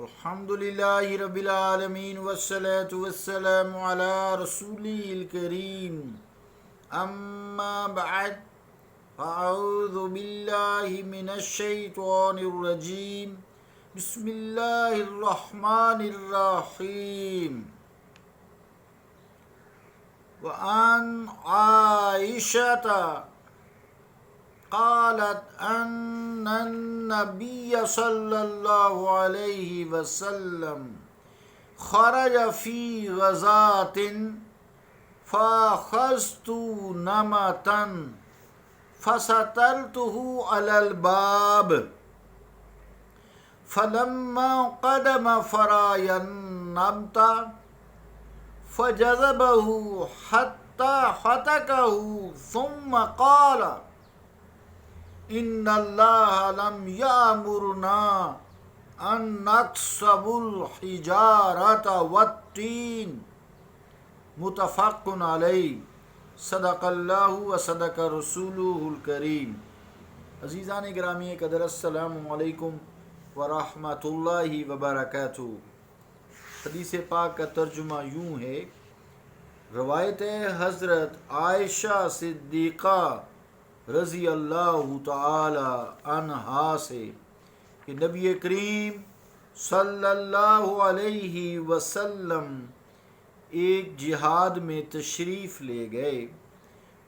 الحمدللہ رب العالمین والصلاة والسلام علی رسولہ الکریم اما بعد فاعوذ باللہ من الشیطان الرجیم بسم اللہ الرحمن الرحیم وعن عائشة قالت أن النبي صلى الله عليه وسلم خرج في غزاة فأخذت نمطا فسترته على الباب فلما قدم فراي النبط فجذبه حتى حتكه ثم قال ان اللہ لم یامرنا ان نقصب الحجارۃ والتین متفق علیہ صدق اللہ و صدق رسولہ الکریم۔ عزیزان گرامی قدر، السلام علیکم ورحمۃ اللہ وبرکاتہ۔ حدیث پاک کا ترجمہ یوں ہے، روایت حضرت عائشہ صدیقہ رضی اللہ تعالی عنہا سے کہ نبی کریم صلی اللہ علیہ وسلم ایک جہاد میں تشریف لے گئے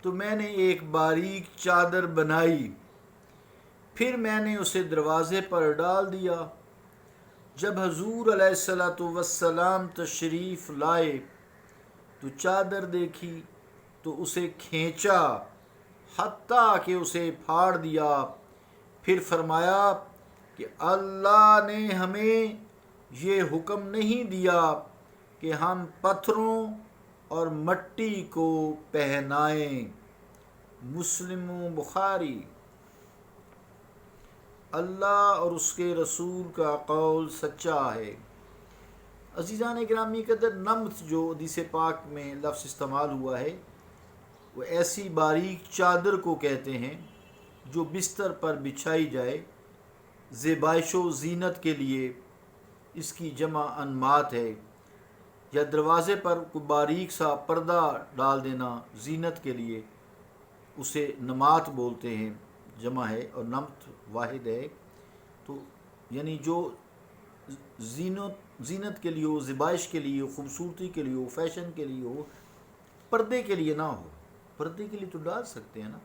تو میں نے ایک باریک چادر بنائی، پھر میں نے اسے دروازے پر ڈال دیا۔ جب حضور علیہ الصلوۃ والسلام تشریف لائے تو چادر دیکھی تو اسے کھینچا حتیٰ کہ اسے پھاڑ دیا، پھر فرمایا کہ اللہ نے ہمیں یہ حکم نہیں دیا کہ ہم پتھروں اور مٹی کو پہنائیں۔ مسلم و بخاری۔ اللہ اور اس کے رسول کا قول سچا ہے۔ عزیزان گرامی قدر، نمط جو حدیث پاک میں لفظ استعمال ہوا ہے وہ ایسی باریک چادر کو کہتے ہیں جو بستر پر بچھائی جائے زیبائش و زینت کے لیے، اس کی جمع انمات ہے، یا دروازے پر کوئی باریک سا پردہ ڈال دینا زینت کے لیے، اسے نمات بولتے ہیں، جمع ہے، اور نمت واحد ہے۔ تو یعنی جو زینت کے لیے ہو، زیبائش کے لیے ہو، خوبصورتی کے لیے ہو، فیشن کے لیے ہو، پردے کے لیے نہ ہو۔ پردے کے لیے تو ڈال سکتے ہیں نا،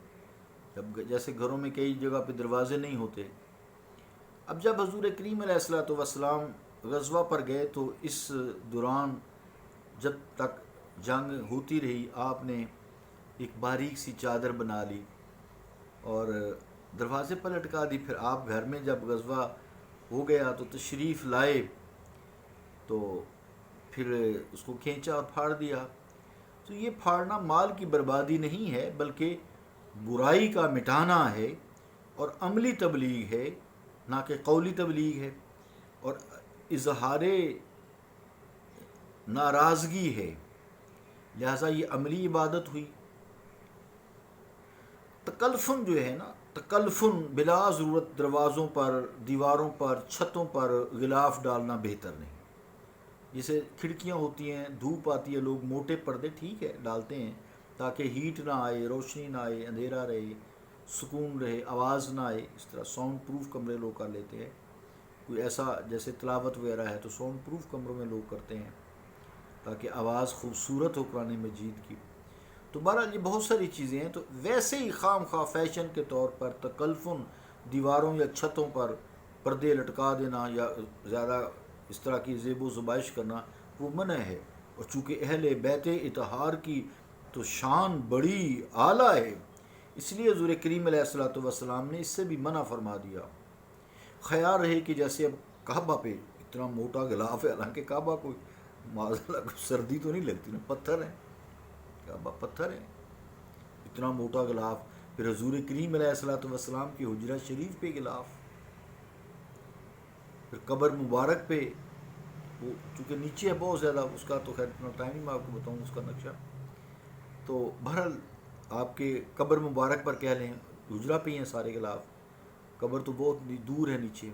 جب جیسے گھروں میں کئی جگہ پہ دروازے نہیں ہوتے۔ اب جب حضور کریم علیہ الصلوۃ والسلام غزوہ پر گئے تو اس دوران جب تک جنگ ہوتی رہی آپ نے ایک باریک سی چادر بنا لی اور دروازے پر لٹکا دی۔ پھر آپ گھر میں جب غزوہ ہو گیا تو تشریف لائے تو پھر اس کو کھینچا اور پھاڑ دیا۔ تو یہ پھاڑنا مال کی بربادی نہیں ہے، بلکہ برائی کا مٹانا ہے اور عملی تبلیغ ہے، نہ کہ قولی تبلیغ ہے، اور اظہار ناراضگی ہے، لہٰذا یہ عملی عبادت ہوئی۔ تکلفن جو ہے نا، تکلفن بلا ضرورت دروازوں پر، دیواروں پر، چھتوں پر غلاف ڈالنا بہتر نہیں۔ جیسے کھڑکیاں ہوتی ہیں، دھوپ آتی ہے، لوگ موٹے پردے ٹھیک ہے ڈالتے ہیں تاکہ ہیٹ نہ آئے، روشنی نہ آئے، اندھیرا رہے، سکون رہے، آواز نہ آئے، اس طرح ساؤنڈ پروف کمرے لوگ کر لیتے ہیں۔ کوئی ایسا جیسے تلاوت وغیرہ ہے تو ساؤنڈ پروف کمروں میں لوگ کرتے ہیں تاکہ آواز خوبصورت ہو قرآن مجید کی۔ تو بہرحال یہ بہت ساری چیزیں ہیں۔ تو ویسے ہی خام خواہ فیشن کے طور پر تکلفن دیواروں یا چھتوں پر پردے لٹکا دینا یا زیادہ اس طرح کی زیب و زبائش کرنا وہ منع ہے، اور چونکہ اہل بیت اطہار کی تو شان بڑی اعلیٰ ہے، اس لیے حضور کریم علیہ الصلوۃ والسلام نے اس سے بھی منع فرما دیا۔ خیال رہے کہ جیسے اب کعبہ پہ اتنا موٹا غلاف ہے، حالانکہ کعبہ کوئی معاذاللہ کوئی سردی تو نہیں لگتی نا، پتھر ہے، کعبہ پتھر ہے، اتنا موٹا غلاف، پھر حضور کریم علیہ الصلوۃ والسلام کی حجرہ شریف پہ غلاف، پھر قبر مبارک پہ، وہ چونکہ نیچے ہے بہت زیادہ، اس کا تو خیر اتنا ٹائم ہی میں آپ کو بتاؤں اس کا نقشہ۔ تو بہرحال آپ کے قبر مبارک پر کہہ لیں، حجرہ پہ ہی ہیں سارے غلاف، قبر تو بہت دور ہے نیچے،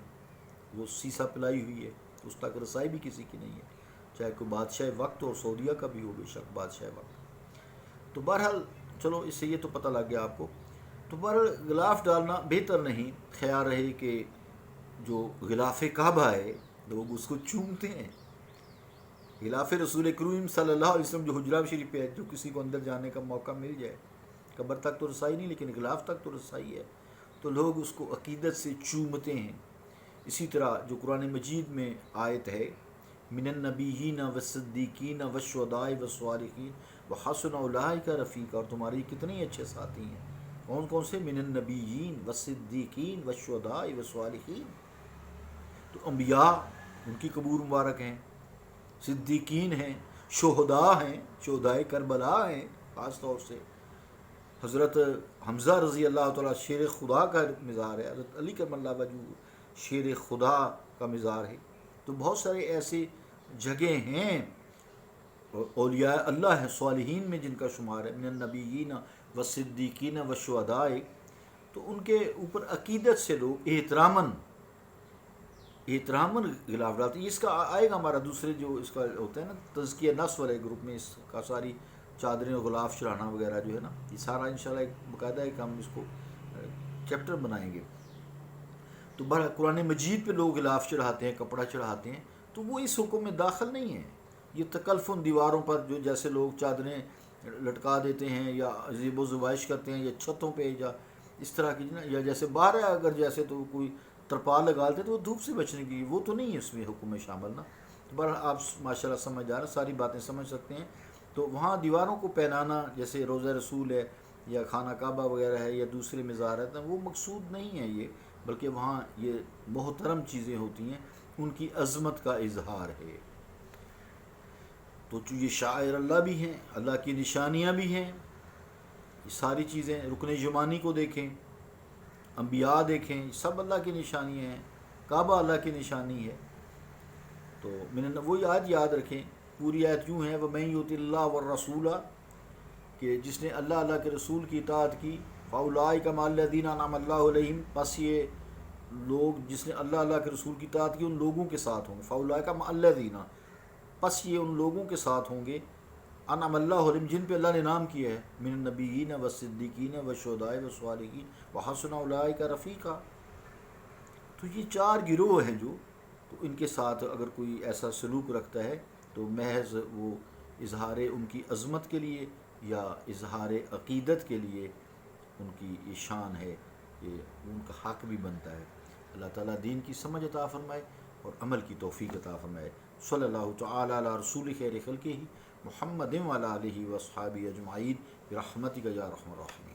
وہ سیسا پلائی ہوئی ہے، اس تک رسائی بھی کسی کی نہیں ہے، چاہے کوئی بادشاہ وقت اور سعودیہ کا بھی ہو بے شک بادشاہ وقت۔ تو بہرحال چلو اس سے یہ تو پتہ لگ گیا آپ کو۔ تو بہرحال غلاف ڈالنا بہتر نہیں، خیال رہے کہ جو غلاف کعبہ ہے لوگ اس کو چومتے ہیں۔ غلاف رسول کریم صلی اللہ علیہ وسلم جو حجرہ شریف پہ ہے، جو کسی کو اندر جانے کا موقع مل جائے، قبر تک تو رسائی نہیں لیکن غلاف تک تو رسائی ہے، تو لوگ اس کو عقیدت سے چومتے ہیں۔ اسی طرح جو قرآن مجید میں آیت ہے من النبیین والصدیقین والشہداء والصالحین وحسن اولئک رفیقا، اور تمہارے کتنے اچھے ساتھی ہیں، کون کون سے؟ من النبیین والصدیقین والشہداء والصالحین، تو انبیاء ان کی قبور مبارک ہیں، صدیقین ہیں، شہداء ہیں، شہداء کربلا ہیں، خاص طور سے حضرت حمزہ رضی اللہ تعالیٰ شیر خدا کا مزار ہے، حضرت علی کرم اللہ وجہہ شیر خدا کا مزار ہے۔ تو بہت سارے ایسے جگہ ہیں اولیاء اللہ ہیں، صالحین میں جن کا شمار ہے، من النبیین والصدیقین والشہداء، تو ان کے اوپر عقیدت سے لوگ احتراماً غلاف ڈالتے ہیں۔ اس کا آئے گا ہمارا دوسرے جو اس کا ہوتا ہے نا تزکیہ نفس والے گروپ میں، اس کا ساری چادریں غلاف چڑھانا وغیرہ جو ہے نا، یہ سارا انشاءاللہ ایک باقاعدہ ایک ہم اس کو چیپٹر بنائیں گے۔ تو قرآن مجید پہ لوگ غلاف چڑھاتے ہیں، کپڑا چڑھاتے ہیں، تو وہ اس حکم میں داخل نہیں ہے۔ یہ تکلفن دیواروں پر جو جیسے لوگ چادریں لٹکا دیتے ہیں یا زیب و زبائش کرتے ہیں، یا چھتوں پہ یا اس طرح کی، یا جیسے باہر ہے اگر جیسے تو کوئی ترپال لگا دیتے تو وہ دھوپ سے بچنے کی، وہ تو نہیں ہے اس میں حکم میں شامل نا۔ تو بہرحال آپ ماشاءاللہ سمجھ جا رہے ہیں، ساری باتیں سمجھ سکتے ہیں۔ تو وہاں دیواروں کو پہنانا جیسے روضہ رسول ہے یا خانہ کعبہ وغیرہ ہے یا دوسرے مزار ہے، وہ مقصود نہیں ہے یہ، بلکہ وہاں یہ محترم چیزیں ہوتی ہیں، ان کی عظمت کا اظہار ہے۔ تو یہ شاعر اللہ بھی ہیں، اللہ کی نشانیاں بھی ہیں، یہ ساری چیزیں، رکن یمانی کو دیکھیں، انبیاء دیکھیں، سب اللہ کی نشانیاں ہیں، کعبہ اللہ کی نشانی ہے۔ تو وہی آیت یاد رکھیں، پوری آیت یوں ہے وَمَن یُطِعِ اللَّهَ وَالرَّسُولَ، کہ جس نے اللہ کے رسول کی اطاعت کی، فَأُولَٰئِکَ مَعَ الَّذِينَ أَنْعَمَ اللَّهُ عَلَيْهِمْ، پس یہ لوگ جس نے اللہ کے رسول کی اطاعت کی ان لوگوں کے ساتھ ہوں گے، فَأُولَٰئِکَ مَعَ الَّذِينَ، پس یہ ان لوگوں کے ساتھ ہوں گے انعم اللہ علیہم، جن پہ اللہ نے انعام کیا ہے، من النبیین والصدیقین والشہداء والصالحین وحسن اولئک رفیقا۔ تو یہ چار گروہ ہیں جو، تو ان کے ساتھ اگر کوئی ایسا سلوک رکھتا ہے تو محض وہ اظہار ان کی عظمت کے لیے یا اظہار عقیدت کے لیے ان کی یہ شان ہے، یہ ان کا حق بھی بنتا ہے۔ اللہ تعالیٰ دین کی سمجھ عطا فرمائے اور عمل کی توفیق عطا فرمائے۔ صلی اللہ تعالی علی رسول خیر خلقہ محمد وعلی آلہ واصحابہ اجمعین برحمتک یا ارحم الراحمین۔